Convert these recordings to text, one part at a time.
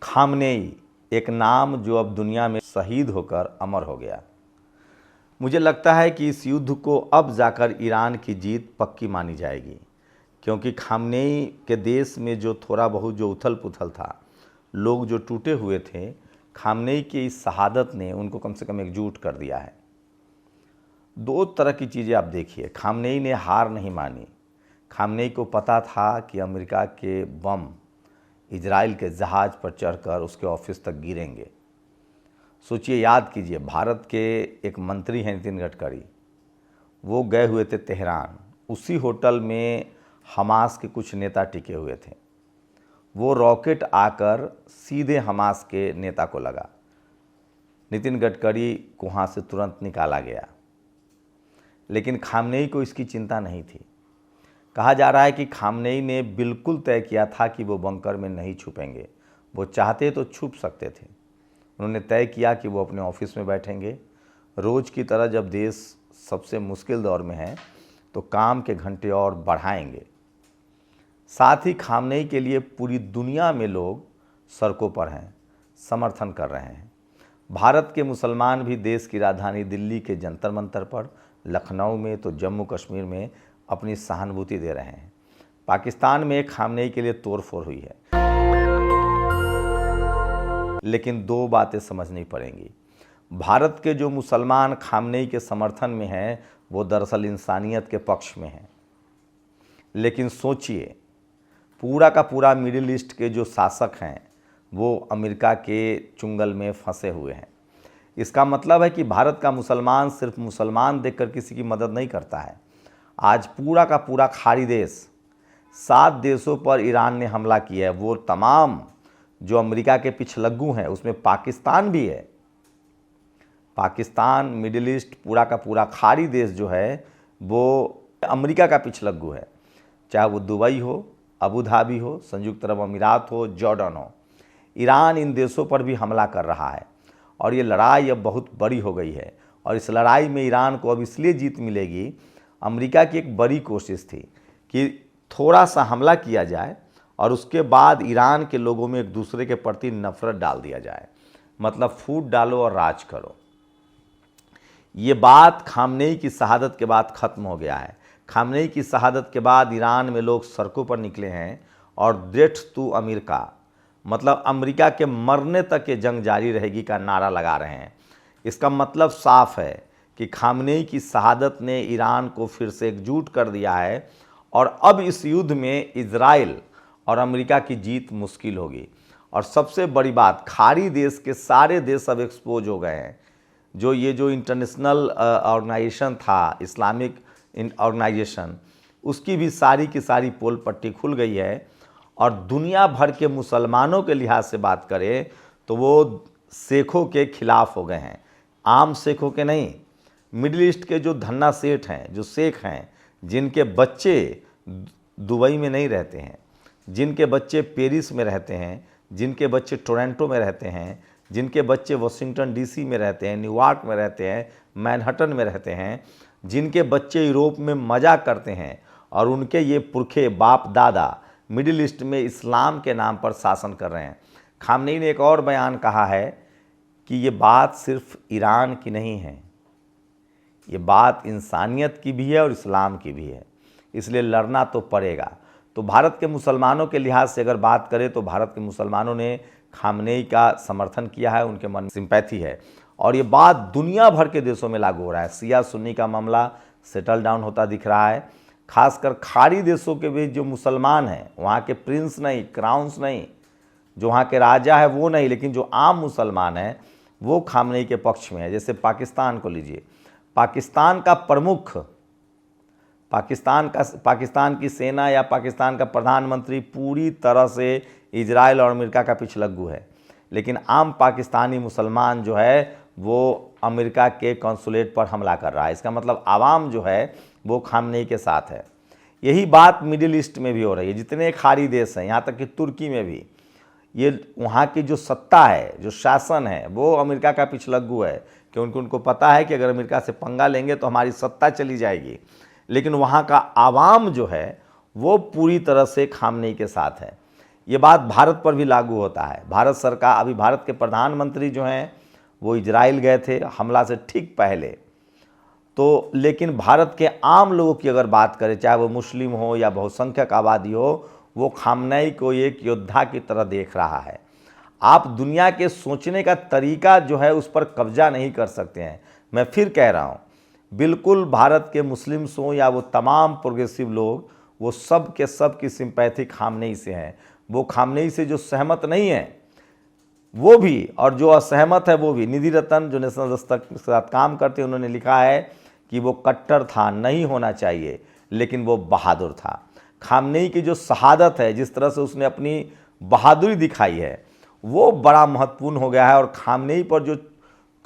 Khamenei, एक नाम जो अब दुनिया में शहीद होकर अमर हो गया। मुझे लगता है कि इस युद्ध को अब जाकर ईरान की जीत पक्की मानी जाएगी, क्योंकि खामनेई के देश में जो थोड़ा बहुत जो उथल पुथल था, लोग जो टूटे हुए थे, खामनेई की इस शहादत ने उनको कम से कम एकजुट कर दिया है। दो तरह की चीज़ें आप देखिए। खामनेई ने हार नहीं मानी। खामनेई को पता था कि अमेरिका के बम इजराइल के जहाज़ पर चढ़कर उसके ऑफिस तक गिरेंगे। सोचिए, याद कीजिए, भारत के एक मंत्री हैं नितिन गडकरी, वो गए हुए थे तेहरान। उसी होटल में हमास के कुछ नेता टिके हुए थे। वो रॉकेट आकर सीधे हमास के नेता को लगा। नितिन गडकरी को वहाँ से तुरंत निकाला गया, लेकिन खामनेई को इसकी चिंता नहीं थी। कहा जा रहा है कि खामनेई ने बिल्कुल तय किया था कि वो बंकर में नहीं छुपेंगे। वो चाहते तो छुप सकते थे। उन्होंने तय किया कि वो अपने ऑफिस में बैठेंगे। रोज़ की तरह जब देश सबसे मुश्किल दौर में है तो काम के घंटे और बढ़ाएंगे। साथ ही खामनेई के लिए पूरी दुनिया में लोग सड़कों पर हैं, समर्थन कर रहे हैं। भारत के मुसलमान भी देश की राजधानी दिल्ली के जंतर मंतर पर, लखनऊ में तो जम्मू कश्मीर में अपनी सहानुभूति दे रहे हैं। पाकिस्तान में खामनेई के लिए तोड़फोड़ हुई है, लेकिन दो बातें समझनी पड़ेंगी। भारत के जो मुसलमान खामनेई के समर्थन में हैं, वो दरअसल इंसानियत के पक्ष में हैं। लेकिन सोचिए, पूरा का पूरा मिडिल ईस्ट के जो शासक हैं वो अमेरिका के चुंगल में फंसे हुए हैं। इसका मतलब है कि भारत का मुसलमान सिर्फ मुसलमान देखकर किसी की मदद नहीं करता है। आज पूरा का पूरा खाड़ी देश, 7 देशों पर ईरान ने हमला किया है। वो तमाम जो अमेरिका के पिछलग्गू हैं, उसमें पाकिस्तान भी है। पाकिस्तान, मिडिल ईस्ट, पूरा का पूरा खाड़ी देश जो है वो अमेरिका का पिछलग्गू है। चाहे वो दुबई हो, अबू धाबी हो, संयुक्त अरब अमीरात हो, जॉर्डन हो, ईरान इन देशों पर भी हमला कर रहा है। और ये लड़ाई अब बहुत बड़ी हो गई है। और इस लड़ाई में ईरान को अब इसलिए जीत मिलेगी, अमेरिका की एक बड़ी कोशिश थी कि थोड़ा सा हमला किया जाए और उसके बाद ईरान के लोगों में एक दूसरे के प्रति नफरत डाल दिया जाए। मतलब फूट डालो और राज करो। ये बात खामनेई की शहादत के बाद ख़त्म हो गया है। खामनेई की शहादत के बाद ईरान में लोग सड़कों पर निकले हैं और डेथ टू अमेरिका, मतलब अमेरिका के मरने तक ये जंग जारी रहेगी का नारा लगा रहे हैं। इसका मतलब साफ है कि खामनेई की शहादत ने ईरान को फिर से एकजुट कर दिया है और अब इस युद्ध में इजराइल और अमेरिका की जीत मुश्किल होगी। और सबसे बड़ी बात, खाड़ी देश के सारे देश अब एक्सपोज हो गए हैं। जो इंटरनेशनल ऑर्गेनाइजेशन था, इस्लामिक ऑर्गेनाइजेशन, उसकी भी सारी की सारी पोल पट्टी खुल गई है। और दुनिया भर के मुसलमानों के लिहाज से बात करें तो वो शेखों के खिलाफ हो गए हैं। आम शेखों के नहीं, मिडिल ईस्ट के जो धन्ना सेठ हैं, जो शेख हैं, जिनके बच्चे दुबई में नहीं रहते हैं, जिनके बच्चे पेरिस में रहते हैं, जिनके बच्चे टोरंटो में रहते हैं, जिनके बच्चे वाशिंगटन डीसी में रहते हैं, न्यूयॉर्क में रहते हैं, मैनहट्टन में रहते हैं, जिनके बच्चे यूरोप में मज़ा करते हैं, और उनके ये पुरखे बाप दादा मिडिल ईस्ट में इस्लाम के नाम पर शासन कर रहे हैं। खामनेई ने एक और बयान कहा है कि ये बात सिर्फ ईरान की नहीं है, ये बात इंसानियत की भी है और इस्लाम की भी है, इसलिए लड़ना तो पड़ेगा। तो भारत के मुसलमानों के लिहाज से अगर बात करें तो भारत के मुसलमानों ने खामनेई का समर्थन किया है, उनके मन में सिंपैथी है। और ये बात दुनिया भर के देशों में लागू हो रहा है। शिया सुन्नी का मामला सेटल डाउन होता दिख रहा है। खासकर खाड़ी देशों के भी जो मुसलमान हैं, वहाँ के प्रिंस नहीं, क्राउन्स नहीं, जो वहाँ के राजा है वो नहीं, लेकिन जो आम मुसलमान हैं वो खामनेई के पक्ष में है। जैसे पाकिस्तान को लीजिए, पाकिस्तान का प्रमुख, पाकिस्तान की सेना या पाकिस्तान का प्रधानमंत्री पूरी तरह से इजराइल और अमेरिका का पिछलग्गू है। लेकिन आम पाकिस्तानी मुसलमान जो है वो अमेरिका के कॉन्सुलेट पर हमला कर रहा है। इसका मतलब आवाम जो है वो खामनेई के साथ है। यही बात मिडिल ईस्ट में भी हो रही है। जितने खाड़ी देश हैं, यहाँ तक कि तुर्की में भी, ये वहाँ की जो सत्ता है, जो शासन है, वो अमेरिका का पिछलग्गू है। क्योंकि उनको पता है कि अगर अमेरिका से पंगा लेंगे तो हमारी सत्ता चली जाएगी। लेकिन वहाँ का आवाम जो है वो पूरी तरह से खामनेई के साथ है। ये बात भारत पर भी लागू होता है। भारत सरकार, अभी भारत के प्रधानमंत्री जो हैं वो इजराइल गए थे हमला से ठीक पहले, तो लेकिन भारत के आम लोगों की अगर बात करें, चाहे वो मुस्लिम हो या बहुसंख्यक आबादी हो, वो खामनेई को एक योद्धा की तरह देख रहा है। आप दुनिया के सोचने का तरीका जो है उस पर कब्जा नहीं कर सकते हैं। मैं फिर कह रहा हूँ, बिल्कुल भारत के मुस्लिम्स हों या वो तमाम प्रोग्रेसिव लोग, वो सब के सब की सिंपैथी खामनेई से हैं। वो खामनेई से जो सहमत नहीं है वो भी, और जो असहमत है वो भी। निधि रतन जो नेशनल दस्तक के साथ काम करते हैं, उन्होंने लिखा है कि वो कट्टर था, नहीं होना चाहिए, लेकिन वो बहादुर था। खामनेई की जो शहादत है, जिस तरह से उसने अपनी बहादुरी दिखाई है, वो बड़ा महत्वपूर्ण हो गया है। और खामनेई पर जो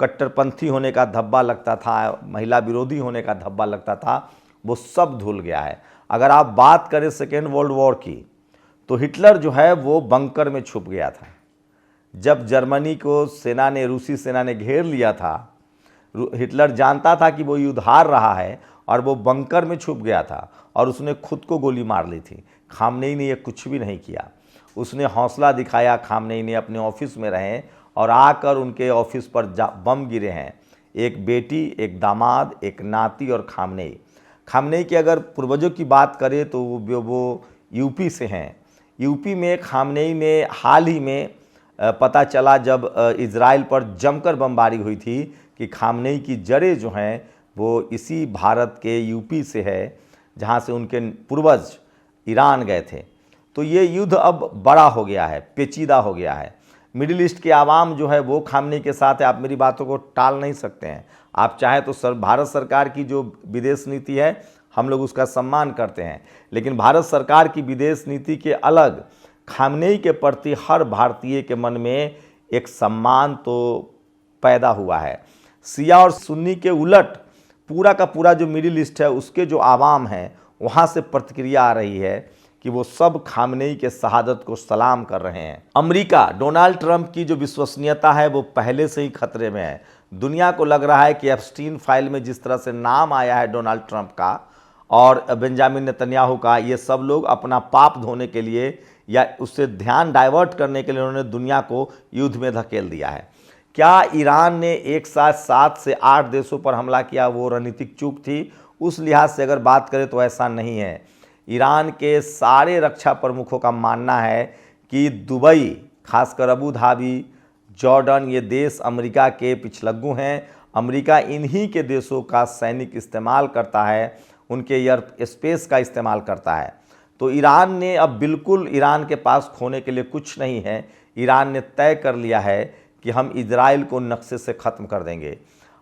कट्टरपंथी होने का धब्बा लगता था, महिला विरोधी होने का धब्बा लगता था, वो सब धुल गया है। अगर आप बात करें सेकेंड वर्ल्ड वॉर की, तो हिटलर जो है वो बंकर में छुप गया था। जब जर्मनी को सेना ने, रूसी सेना ने घेर लिया था, हिटलर जानता था कि वो युद्ध हार रहा है और वो बंकर में छुप गया था और उसने खुद को गोली मार ली थी। खामनेई ने ये कुछ भी नहीं किया। उसने हौसला दिखाया। खामनेई ने अपने ऑफिस में रहे और आकर उनके ऑफिस पर बम गिरे हैं। एक बेटी, एक दामाद, एक नाती और खामनेई। खामनेई के अगर पूर्वजों की बात करें तो वो यूपी से हैं। यूपी में खामनेई ने हाल ही में पता चला, जब इजराइल पर जमकर बमबारी हुई थी, कि खामनेई की जड़ें जो हैं वो इसी भारत के यूपी से है, जहाँ से उनके पूर्वज ईरान गए थे। तो ये युद्ध अब बड़ा हो गया है, पेचीदा हो गया है। मिडिल ईस्ट के आवाम जो है वो खामनेई के साथ है। आप मेरी बातों को टाल नहीं सकते हैं। आप चाहें तो भारत सरकार की जो विदेश नीति है, हम लोग उसका सम्मान करते हैं, लेकिन भारत सरकार की विदेश नीति के अलग खामनेई के प्रति हर भारतीय के मन में एक सम्मान तो पैदा हुआ है। शिया और सुन्नी के उलट पूरा का पूरा जो मिडिल ईस्ट है, उसके जो आवाम हैं, वहाँ से प्रतिक्रिया आ रही है कि वो सब खामनेई के शहादत को सलाम कर रहे हैं। अमेरिका, डोनाल्ड ट्रंप की जो विश्वसनीयता है वो पहले से ही खतरे में है। दुनिया को लग रहा है कि एप्स्टीन फाइल में जिस तरह से नाम आया है डोनाल्ड ट्रंप का और बेंजामिन नेतन्याहू का, ये सब लोग अपना पाप धोने के लिए या उससे ध्यान डाइवर्ट करने के लिए उन्होंने दुनिया को युद्ध में धकेल दिया है। क्या ईरान ने एक साथ 7 से 8 देशों पर हमला किया वो रणनीतिक चूक थी? उस लिहाज से अगर बात करें तो ऐसा नहीं है। ईरान के सारे रक्षा प्रमुखों का मानना है कि दुबई, खासकर अबू धाबी, जॉर्डन, ये देश अमेरिका के पिछलग्गू हैं। अमेरिका इन्हीं के देशों का सैनिक इस्तेमाल करता है, उनके एयर स्पेस का इस्तेमाल करता है। तो ईरान ने अब बिल्कुल, ईरान के पास खोने के लिए कुछ नहीं है। ईरान ने तय कर लिया है कि हम इजराइल को नक्शे से ख़त्म कर देंगे।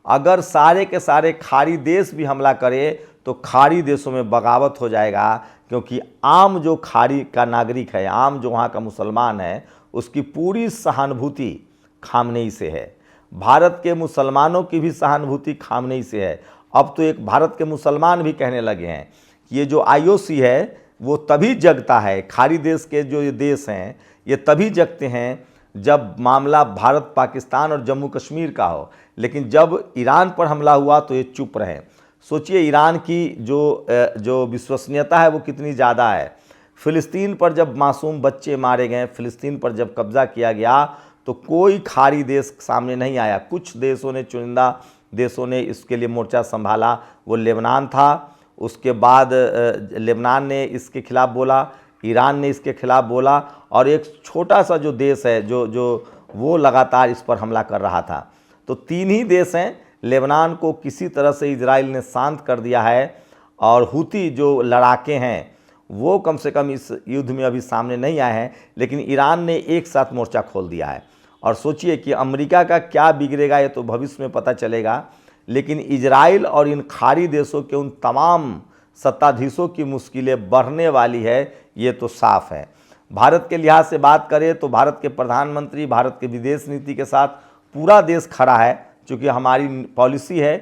अगर सारे के सारे खाड़ी देश भी हमला करें तो खाड़ी देशों में बगावत हो जाएगा, क्योंकि आम जो खाड़ी का नागरिक है, आम जो वहाँ का मुसलमान है, उसकी पूरी सहानुभूति खामनेई से है। भारत के मुसलमानों की भी सहानुभूति खामनेई से है। अब तो एक भारत के मुसलमान भी कहने लगे हैं कि ये जो IOC है वो तभी जगता है, खाड़ी देश के जो ये देश हैं ये तभी जगते हैं जब मामला भारत, पाकिस्तान और जम्मू कश्मीर का हो। लेकिन जब ईरान पर हमला हुआ तो ये चुप रहे। सोचिए ईरान की जो विश्वसनीयता है वो कितनी ज़्यादा है। फ़िलिस्तीन पर जब मासूम बच्चे मारे गए, फ़िलिस्तीन पर जब कब्ज़ा किया गया, तो कोई खाड़ी देश सामने नहीं आया। कुछ देशों ने, चुनिंदा देशों ने इसके लिए मोर्चा संभाला। वो लेबनान था, उसके बाद लेबनान ने इसके खिलाफ़ बोला, ईरान ने इसके खिलाफ़ बोला, और एक छोटा सा जो देश है जो वो लगातार इस पर हमला कर रहा था। तो 3 ही देश हैं। लेबनान को किसी तरह से इजराइल ने शांत कर दिया है, और हुती जो लड़ाके हैं वो कम से कम इस युद्ध में अभी सामने नहीं आए हैं, लेकिन ईरान ने एक साथ मोर्चा खोल दिया है। और सोचिए कि अमेरिका का क्या बिगड़ेगा ये तो भविष्य में पता चलेगा, लेकिन इजराइल और इन खाड़ी देशों के उन तमाम सत्ताधीशों की मुश्किलें बढ़ने वाली है, ये तो साफ है। भारत के लिहाज से बात करें तो भारत के प्रधानमंत्री, भारत के विदेश नीति के साथ पूरा देश खड़ा है, क्योंकि हमारी पॉलिसी है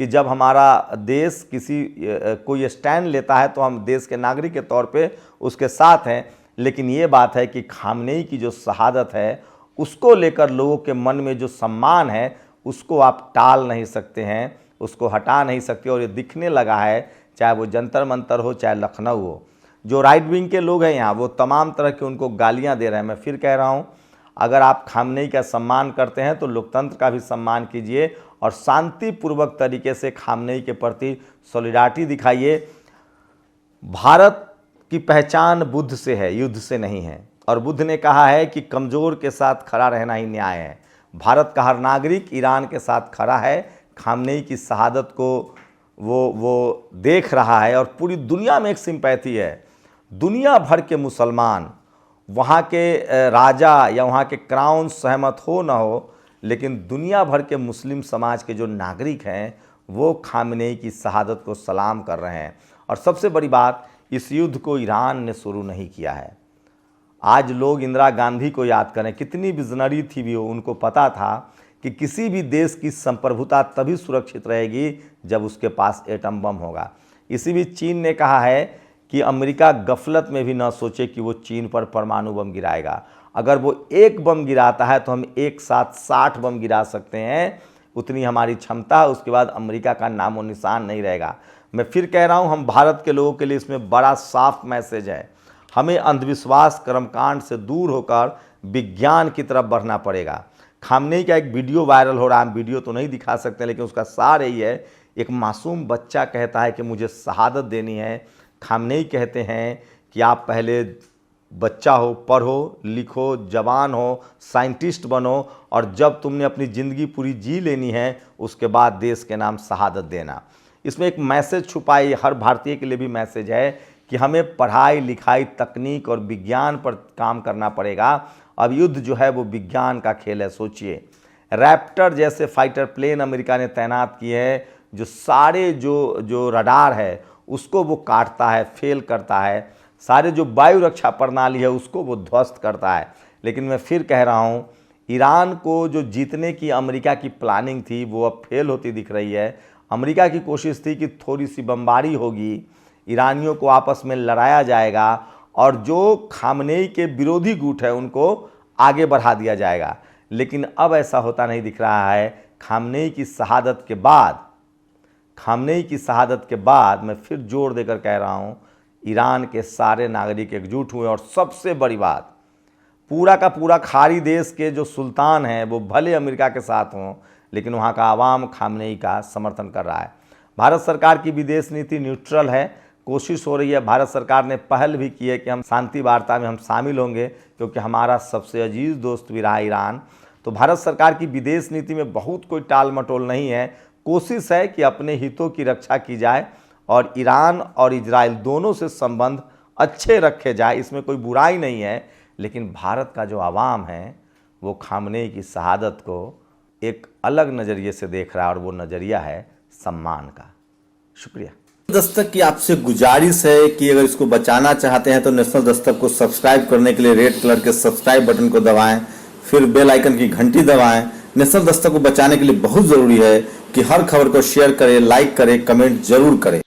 कि जब हमारा देश कोई स्टैंड लेता है तो हम देश के नागरिक के तौर पे उसके साथ हैं। लेकिन ये बात है कि खामनेई की जो शहादत है उसको लेकर लोगों के मन में जो सम्मान है उसको आप टाल नहीं सकते हैं, उसको हटा नहीं सकते। और ये दिखने लगा है, चाहे वो जंतर मंतर हो, चाहे लखनऊ हो। जो राइट विंग के लोग हैं यहाँ वो तमाम तरह के उनको गालियाँ दे रहे हैं। मैं फिर कह रहा हूँ, अगर आप खामनेई का सम्मान करते हैं तो लोकतंत्र का भी सम्मान कीजिए और शांतिपूर्वक तरीके से खामनेई के प्रति सॉलिडारिटी दिखाइए। भारत की पहचान बुद्ध से है, युद्ध से नहीं है। और बुद्ध ने कहा है कि कमज़ोर के साथ खड़ा रहना ही न्याय है। भारत का हर नागरिक ईरान के साथ खड़ा है, खामनेई की शहादत को वो देख रहा है और पूरी दुनिया में एक सिंपैथी है। दुनिया भर के मुसलमान, वहाँ के राजा या वहाँ के क्राउन सहमत हो ना हो, लेकिन दुनिया भर के मुस्लिम समाज के जो नागरिक हैं वो खामनेई की शहादत को सलाम कर रहे हैं। और सबसे बड़ी बात, इस युद्ध को ईरान ने शुरू नहीं किया है। आज लोग इंदिरा गांधी को याद करें, कितनी विजनरी थी भी वो, उनको पता था कि किसी भी देश की संप्रभुता तभी सुरक्षित रहेगी जब उसके पास एटम बम होगा। इसी बीच चीन ने कहा है कि अमेरिका गफलत में भी ना सोचे कि वो चीन पर परमाणु बम गिराएगा। अगर वो एक बम गिराता है तो हम एक साथ 60 बम गिरा सकते हैं, उतनी हमारी क्षमता है। उसके बाद अमेरिका का नामो निशान नहीं रहेगा। मैं फिर कह रहा हूँ, हम भारत के लोगों के लिए इसमें बड़ा साफ मैसेज है। हमें अंधविश्वास कर्मकांड से दूर होकर विज्ञान की तरफ बढ़ना पड़ेगा। खामनेई का एक वीडियो वायरल हो रहा है, हम वीडियो तो नहीं दिखा सकते, लेकिन उसका सार यही है। एक मासूम बच्चा कहता है कि मुझे शहादत देनी है। खामनेई कहते हैं कि आप पहले बच्चा हो, पढ़ो लिखो, जवान हो, साइंटिस्ट बनो, और जब तुमने अपनी ज़िंदगी पूरी जी लेनी है उसके बाद देश के नाम शहादत देना। इसमें एक मैसेज छुपा है, हर भारतीय के लिए भी मैसेज है कि हमें पढ़ाई लिखाई, तकनीक और विज्ञान पर काम करना पड़ेगा। अब युद्ध जो है वो विज्ञान का खेल है। सोचिए, रैप्टर जैसे फाइटर प्लेन अमेरिका ने तैनात किए हैं, जो सारे जो रडार है उसको वो काटता है, फेल करता है। सारे जो वायु रक्षा प्रणाली है उसको वो ध्वस्त करता है। लेकिन मैं फिर कह रहा हूँ, ईरान को जो जीतने की अमेरिका की प्लानिंग थी वो अब फेल होती दिख रही है। अमेरिका की कोशिश थी कि थोड़ी सी बमबारी होगी, ईरानियों को आपस में लड़ाया जाएगा और जो खामनेई के विरोधी गुट है उनको आगे बढ़ा दिया जाएगा। लेकिन अब ऐसा होता नहीं दिख रहा है। खामनेई की शहादत के बाद मैं फिर जोर देकर कह रहा हूँ, ईरान के सारे नागरिक एकजुट हुए। और सबसे बड़ी बात, पूरा का पूरा खाड़ी देश के जो सुल्तान हैं वो भले अमेरिका के साथ हों, लेकिन वहाँ का आवाम खामनेई का समर्थन कर रहा है। भारत सरकार की विदेश नीति न्यूट्रल है। कोशिश हो रही है, भारत सरकार ने पहल भी की है कि हम शांति वार्ता में हम शामिल होंगे, क्योंकि हमारा सबसे अजीज दोस्त भी रहा ईरान। तो भारत सरकार की विदेश नीति में बहुत कोई टाल मटोल नहीं है। कोशिश है कि अपने हितों की रक्षा की जाए और ईरान और इजराइल दोनों से संबंध अच्छे रखे जाए, इसमें कोई बुराई नहीं है। लेकिन भारत का जो आवाम है वो खामनेई की शहादत को एक अलग नज़रिए से देख रहा है, और वो नज़रिया है सम्मान का। शुक्रिया। दस्तक की आपसे गुजारिश है कि अगर इसको बचाना चाहते हैं तो नेशनल दस्तक को सब्सक्राइब करने के लिए रेड कलर के सब्सक्राइब बटन को दबाएं, फिर बेल आइकन की घंटी दबाएं। नेशनल दस्तक को बचाने के लिए बहुत जरूरी है कि हर खबर को शेयर करें, लाइक करें, कमेंट जरूर करें।